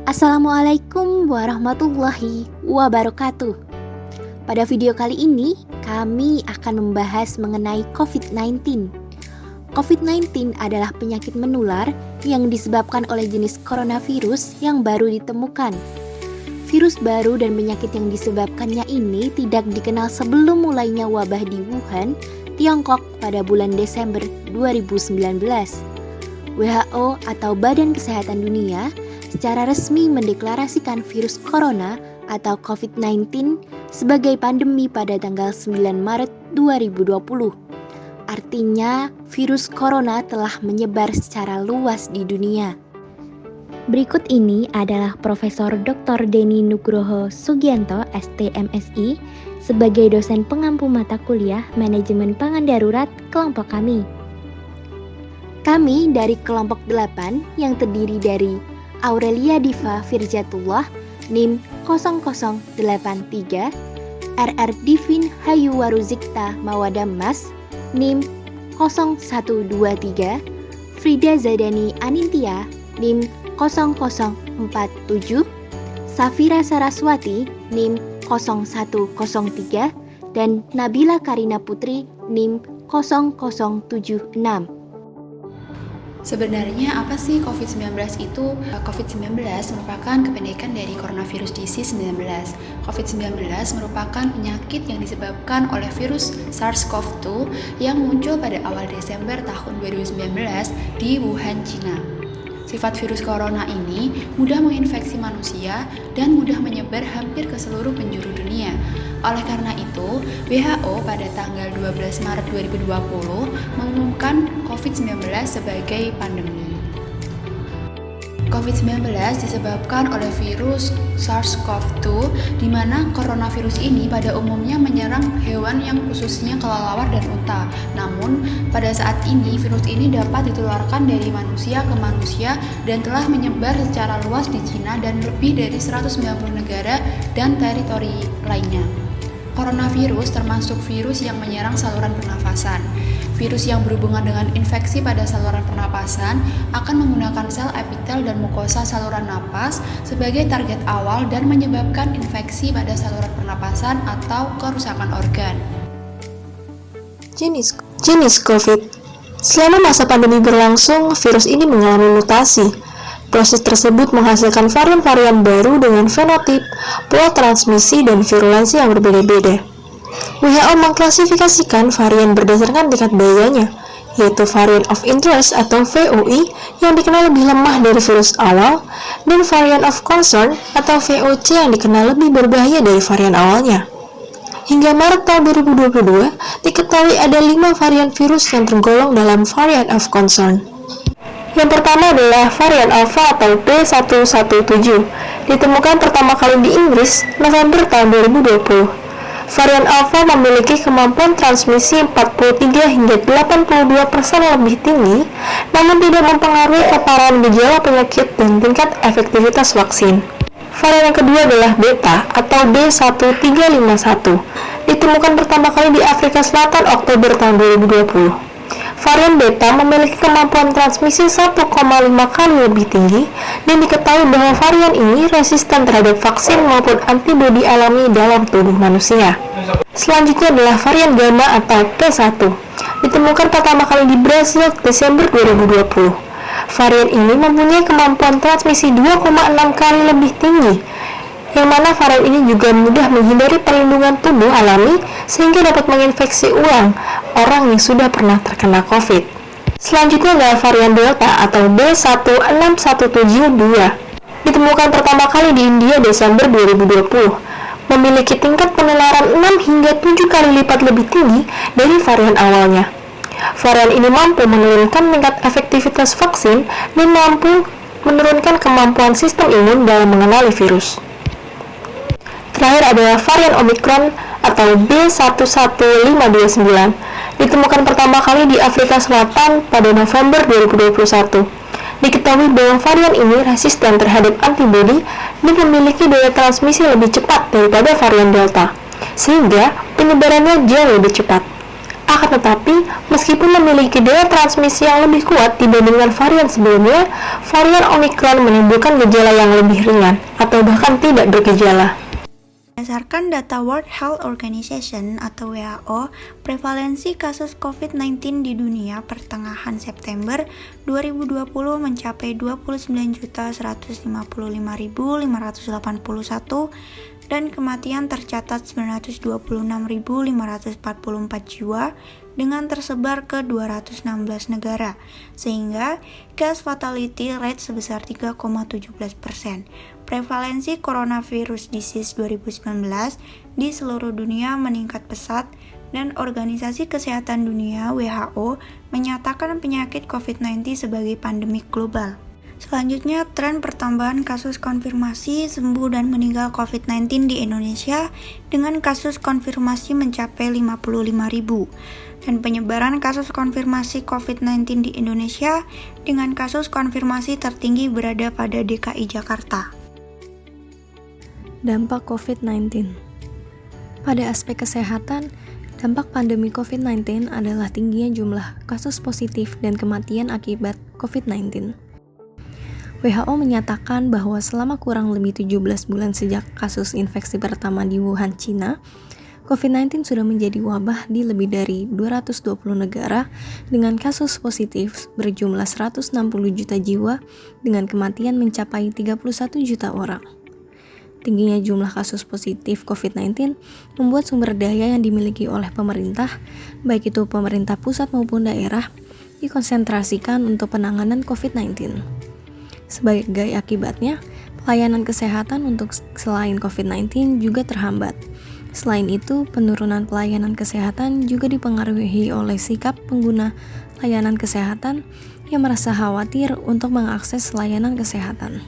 Assalamualaikum warahmatullahi wabarakatuh. Pada video kali ini, kami akan membahas mengenai COVID-19. COVID-19 adalah penyakit menular yang disebabkan oleh jenis coronavirus yang baru ditemukan. Virus baru dan penyakit yang disebabkannya ini tidak dikenal sebelum mulainya wabah di Wuhan, Tiongkok pada bulan Desember 2019. WHO atau Badan Kesehatan Dunia secara resmi mendeklarasikan virus corona atau COVID-19 sebagai pandemi pada tanggal 9 Maret 2020. Artinya, virus corona telah menyebar secara luas di dunia. Berikut ini adalah Profesor Dr. Denny Nugroho Sugianto, STMSI, sebagai dosen pengampu mata kuliah Manajemen Pangan Darurat kelompok kami. Kami dari kelompok 8 yang terdiri dari Aurelia Diva Firjatullah, NIM 0083, RR Divin Hayu Waruzikta Mawadammas, NIM 0123, Frida Zadani Anintia, NIM 0047, Safira Saraswati, NIM 0103, dan Nabila Karina Putri, NIM 0076. Sebenarnya apa sih COVID-19 itu? COVID-19 merupakan kependekan dari coronavirus disease 19. COVID-19 merupakan penyakit yang disebabkan oleh virus SARS-CoV-2 yang muncul pada awal Desember tahun 2019 di Wuhan, China. Sifat virus corona ini mudah menginfeksi manusia dan mudah menyebar hampir ke seluruh penjuru dunia. Oleh karena itu, WHO pada tanggal 12 Maret 2020 mengumumkan COVID-19 sebagai pandemi. COVID-19 disebabkan oleh virus SARS-CoV-2, di mana coronavirus ini pada umumnya menyerang hewan yang khususnya kelelawar dan unta. Namun, pada saat ini virus ini dapat ditularkan dari manusia ke manusia dan telah menyebar secara luas di China dan lebih dari 190 negara dan teritori lainnya. Coronavirus termasuk virus yang menyerang saluran pernafasan. Virus yang berhubungan dengan infeksi pada saluran pernapasan akan menggunakan sel epitel dan mukosa saluran napas sebagai target awal dan menyebabkan infeksi pada saluran pernapasan atau kerusakan organ. Jenis COVID. Selama masa pandemi berlangsung, virus ini mengalami mutasi. Proses tersebut menghasilkan varian-varian baru dengan fenotip, pola transmisi, dan virulensi yang berbeda-beda. WHO mengklasifikasikan varian berdasarkan tingkat bahayanya, yaitu variant of interest atau VOI yang dikenal lebih lemah dari virus awal, dan variant of concern atau VOC yang dikenal lebih berbahaya dari varian awalnya. Hingga Maret tahun 2022, diketahui ada 5 varian virus yang tergolong dalam variant of concern. Yang pertama adalah varian Alpha atau B117, ditemukan pertama kali di Inggris November tahun 2020. Varian Alpha memiliki kemampuan transmisi 43 hingga 82% lebih tinggi, namun tidak mempengaruhi keparahan gejala penyakit dan tingkat efektivitas vaksin. Varian yang kedua adalah Beta atau B1351, ditemukan pertama kali di Afrika Selatan Oktober tahun 2020. Varian Beta memiliki kemampuan transmisi 1,5 kali lebih tinggi dan diketahui bahwa varian ini resisten terhadap vaksin maupun antibodi alami dalam tubuh manusia. Selanjutnya adalah varian Gamma atau P1, ditemukan pertama kali di Brasil Desember 2020. Varian ini mempunyai kemampuan transmisi 2,6 kali lebih tinggi, yang mana varian ini juga mudah menghindari perlindungan tubuh alami sehingga dapat menginfeksi ulang orang yang sudah pernah terkena COVID. Selanjutnya adalah varian Delta atau B16172, ditemukan pertama kali di India Desember 2020, memiliki tingkat penularan 6 hingga 7 kali lipat lebih tinggi dari varian awalnya. Varian ini mampu menurunkan tingkat efektivitas vaksin dan mampu menurunkan kemampuan sistem imun dalam mengenali virus. Terakhir adalah varian Omicron atau B11529, ditemukan pertama kali di Afrika Selatan pada November 2021. Diketahui bahwa varian ini resisten terhadap antibodi dan memiliki daya transmisi lebih cepat daripada varian Delta, sehingga penyebarannya jauh lebih cepat. Akan tetapi, meskipun memiliki daya transmisi yang lebih kuat dibandingkan varian sebelumnya, varian Omicron menimbulkan gejala yang lebih ringan atau bahkan tidak bergejala. Berdasarkan data World Health Organization atau WHO, prevalensi kasus COVID-19 di dunia pertengahan September 2020 mencapai 29.155.581 dan kematian tercatat 926.544 jiwa dengan tersebar ke 216 negara, sehingga case fatality rate sebesar 3,17%. Prevalensi coronavirus disease 2019 di seluruh dunia meningkat pesat dan Organisasi Kesehatan Dunia WHO menyatakan penyakit COVID-19 sebagai pandemik global. Selanjutnya, tren pertambahan kasus konfirmasi, sembuh, dan meninggal COVID-19 di Indonesia dengan kasus konfirmasi mencapai 55.000 dan penyebaran kasus konfirmasi COVID-19 di Indonesia dengan kasus konfirmasi tertinggi berada pada DKI Jakarta. Dampak COVID-19. Pada aspek kesehatan, dampak pandemi COVID-19 adalah tingginya jumlah kasus positif dan kematian akibat COVID-19. WHO menyatakan bahwa selama kurang lebih 17 bulan sejak kasus infeksi pertama di Wuhan, China, COVID-19 sudah menjadi wabah di lebih dari 220 negara dengan kasus positif berjumlah 160 juta jiwa dengan kematian mencapai 31 juta orang. Tingginya jumlah kasus positif COVID-19 membuat sumber daya yang dimiliki oleh pemerintah, baik itu pemerintah pusat maupun daerah, dikonsentrasikan untuk penanganan COVID-19. Sebagai akibatnya, pelayanan kesehatan untuk selain COVID-19 juga terhambat. Selain itu, penurunan pelayanan kesehatan juga dipengaruhi oleh sikap pengguna layanan kesehatan yang merasa khawatir untuk mengakses layanan kesehatan.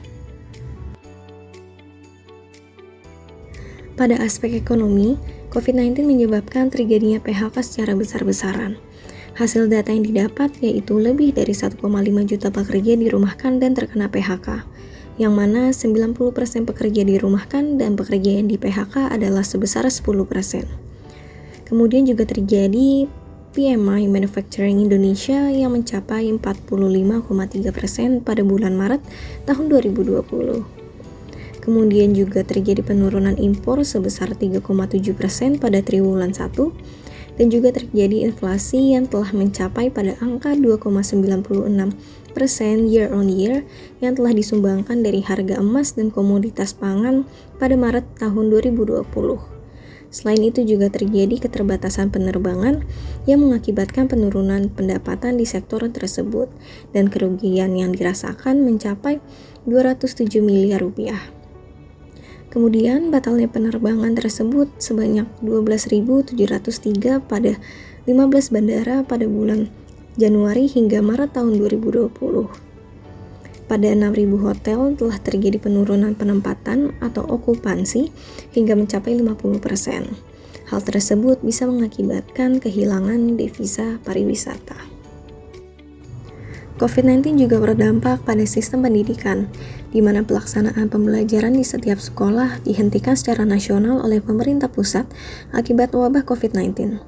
Pada aspek ekonomi, COVID-19 menyebabkan terjadinya PHK secara besar-besaran. Hasil data yang didapat yaitu lebih dari 1,5 juta pekerja dirumahkan dan terkena PHK, yang mana 90% pekerja dirumahkan dan pekerja yang di PHK adalah sebesar 10%. Kemudian juga terjadi PMI Manufacturing Indonesia yang mencapai 45,3% pada bulan Maret tahun 2020. Kemudian juga terjadi penurunan impor sebesar 3,7% pada triwulan 1 dan juga terjadi inflasi yang telah mencapai pada angka 2,96% year on year yang telah disumbangkan dari harga emas dan komoditas pangan pada Maret tahun 2020. Selain itu juga terjadi keterbatasan penerbangan yang mengakibatkan penurunan pendapatan di sektor tersebut dan kerugian yang dirasakan mencapai 207 miliar rupiah. Kemudian batalnya penerbangan tersebut sebanyak 12.703 pada 15 bandara pada bulan Januari hingga Maret tahun 2020. Pada 6.000 hotel telah terjadi penurunan penempatan atau okupansi hingga mencapai 50%. Hal tersebut bisa mengakibatkan kehilangan devisa pariwisata. COVID-19 juga berdampak pada sistem pendidikan, di mana pelaksanaan pembelajaran di setiap sekolah dihentikan secara nasional oleh pemerintah pusat akibat wabah COVID-19.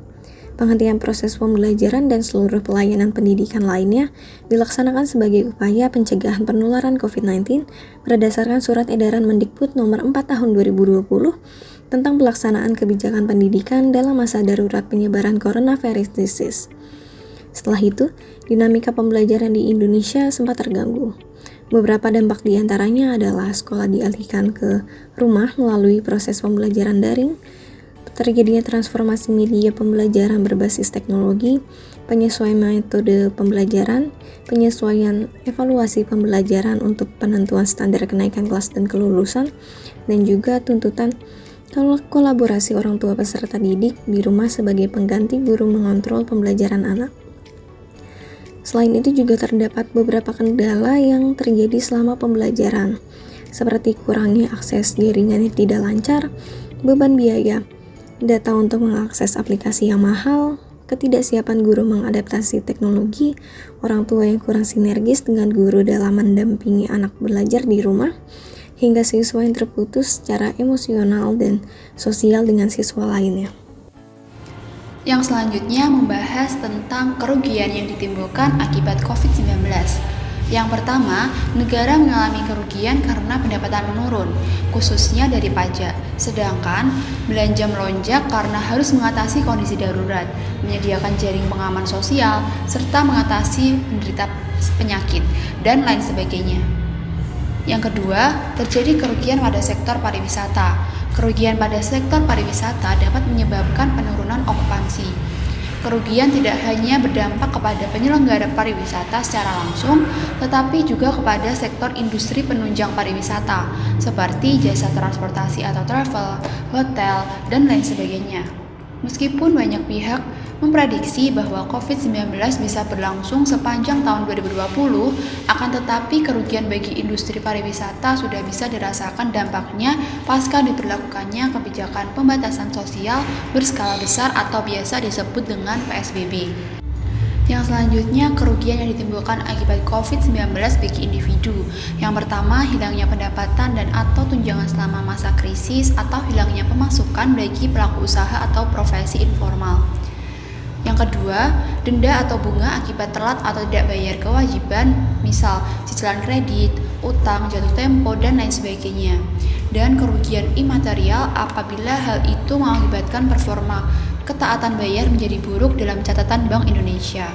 Penghentian proses pembelajaran dan seluruh pelayanan pendidikan lainnya dilaksanakan sebagai upaya pencegahan penularan COVID-19 berdasarkan Surat Edaran Mendikbud Nomor 4 Tahun 2020 tentang pelaksanaan kebijakan pendidikan dalam masa darurat penyebaran coronavirus disease. Setelah itu, dinamika pembelajaran di Indonesia sempat terganggu. Beberapa dampak diantaranya adalah sekolah dialihkan ke rumah melalui proses pembelajaran daring, terjadinya transformasi media pembelajaran berbasis teknologi, penyesuaian metode pembelajaran, penyesuaian evaluasi pembelajaran untuk penentuan standar kenaikan kelas dan kelulusan, dan juga tuntutan kolaborasi orang tua peserta didik di rumah sebagai pengganti guru mengontrol pembelajaran anak. Selain itu juga terdapat beberapa kendala yang terjadi selama pembelajaran, seperti kurangnya akses jaringan yang tidak lancar, beban biaya, data untuk mengakses aplikasi yang mahal, ketidaksiapan guru mengadaptasi teknologi, orang tua yang kurang sinergis dengan guru dalam mendampingi anak belajar di rumah, hingga siswa yang terputus secara emosional dan sosial dengan siswa lainnya. Yang selanjutnya membahas tentang kerugian yang ditimbulkan akibat COVID-19. Yang pertama, negara mengalami kerugian karena pendapatan menurun, khususnya dari pajak. Sedangkan belanja melonjak karena harus mengatasi kondisi darurat, menyediakan jaring pengaman sosial, serta mengatasi penderita penyakit, dan lain sebagainya. Yang kedua, terjadi kerugian pada sektor pariwisata. Kerugian pada sektor pariwisata dapat menyebabkan penurunan okupansi. Kerugian tidak hanya berdampak kepada penyelenggara pariwisata secara langsung, tetapi juga kepada sektor industri penunjang pariwisata, seperti jasa transportasi atau travel, hotel, dan lain sebagainya. Meskipun banyak pihak memprediksi bahwa COVID-19 bisa berlangsung sepanjang tahun 2020, akan tetapi kerugian bagi industri pariwisata sudah bisa dirasakan dampaknya pasca diberlakukannya kebijakan pembatasan sosial berskala besar atau biasa disebut dengan PSBB. Yang selanjutnya, kerugian yang ditimbulkan akibat COVID-19 bagi individu. Yang pertama, hilangnya pendapatan dan atau tunjangan selama masa krisis atau hilangnya pemasukan bagi pelaku usaha atau profesi informal. Yang kedua, denda atau bunga akibat telat atau tidak bayar kewajiban, misal cicilan kredit, utang, jatuh tempo, dan lain sebagainya. Dan kerugian imaterial apabila hal itu mengakibatkan performa ketaatan bayar menjadi buruk dalam catatan Bank Indonesia.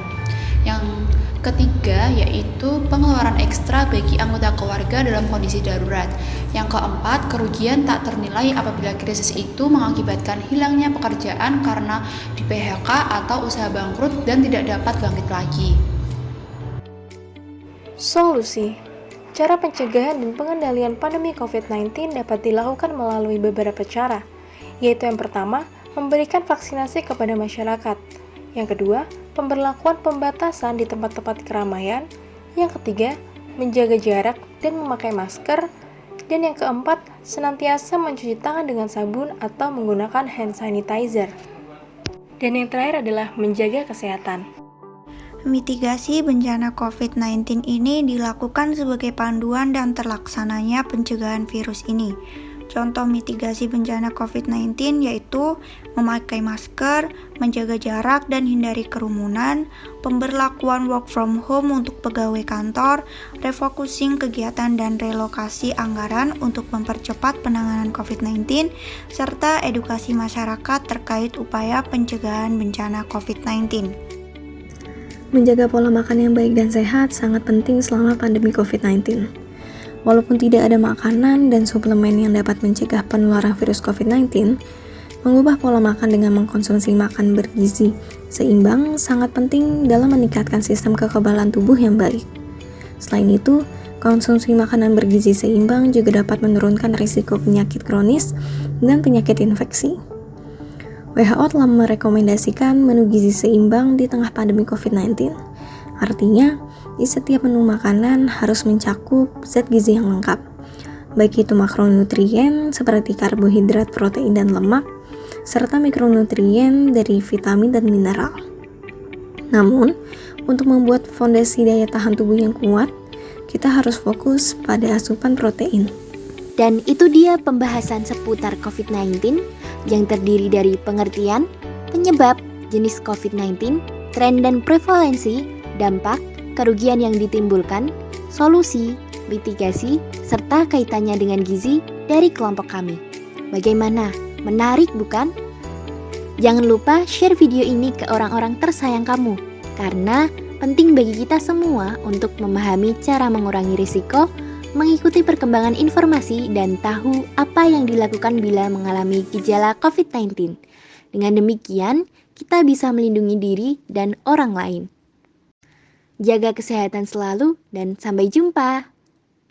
Yang ketiga yaitu pengeluaran ekstra bagi anggota keluarga dalam kondisi darurat. Yang keempat, kerugian tak ternilai apabila krisis itu mengakibatkan hilangnya pekerjaan karena di PHK atau usaha bangkrut dan tidak dapat bangkit lagi. Solusi. Cara pencegahan dan pengendalian pandemi COVID-19 dapat dilakukan melalui beberapa cara, yaitu yang pertama, memberikan vaksinasi kepada masyarakat. Yang kedua, pemberlakuan pembatasan di tempat-tempat keramaian. Yang ketiga, menjaga jarak dan memakai masker. Dan yang keempat, senantiasa mencuci tangan dengan sabun atau menggunakan hand sanitizer. Dan yang terakhir adalah menjaga kesehatan. Mitigasi bencana COVID-19 ini dilakukan sebagai panduan dan terlaksananya pencegahan virus ini. Contoh mitigasi bencana COVID-19 yaitu memakai masker, menjaga jarak dan hindari kerumunan, pemberlakuan work from home untuk pegawai kantor, refocusing kegiatan dan relokasi anggaran untuk mempercepat penanganan COVID-19, serta edukasi masyarakat terkait upaya pencegahan bencana COVID-19. Menjaga pola makan yang baik dan sehat sangat penting selama pandemi COVID-19. Walaupun tidak ada makanan dan suplemen yang dapat mencegah penularan virus COVID-19, mengubah pola makan dengan mengkonsumsi makan bergizi seimbang sangat penting dalam meningkatkan sistem kekebalan tubuh yang baik. Selain itu, konsumsi makanan bergizi seimbang juga dapat menurunkan risiko penyakit kronis dan penyakit infeksi. WHO telah merekomendasikan menu gizi seimbang di tengah pandemi COVID-19. Artinya, di setiap menu makanan harus mencakup zat gizi yang lengkap, baik itu makronutrien seperti karbohidrat, protein, dan lemak, serta mikronutrien dari vitamin dan mineral. Namun, untuk membuat fondasi daya tahan tubuh yang kuat, kita harus fokus pada asupan protein. Dan itu dia pembahasan seputar COVID-19 yang terdiri dari pengertian, penyebab, jenis COVID-19, tren dan prevalensi, dampak, kerugian yang ditimbulkan, solusi, mitigasi, serta kaitannya dengan gizi dari kelompok kami. Bagaimana? Menarik bukan? Jangan lupa share video ini ke orang-orang tersayang kamu, karena penting bagi kita semua untuk memahami cara mengurangi risiko, mengikuti perkembangan informasi, dan tahu apa yang dilakukan bila mengalami gejala COVID-19. Dengan demikian, kita bisa melindungi diri dan orang lain. Jaga kesehatan selalu dan sampai jumpa.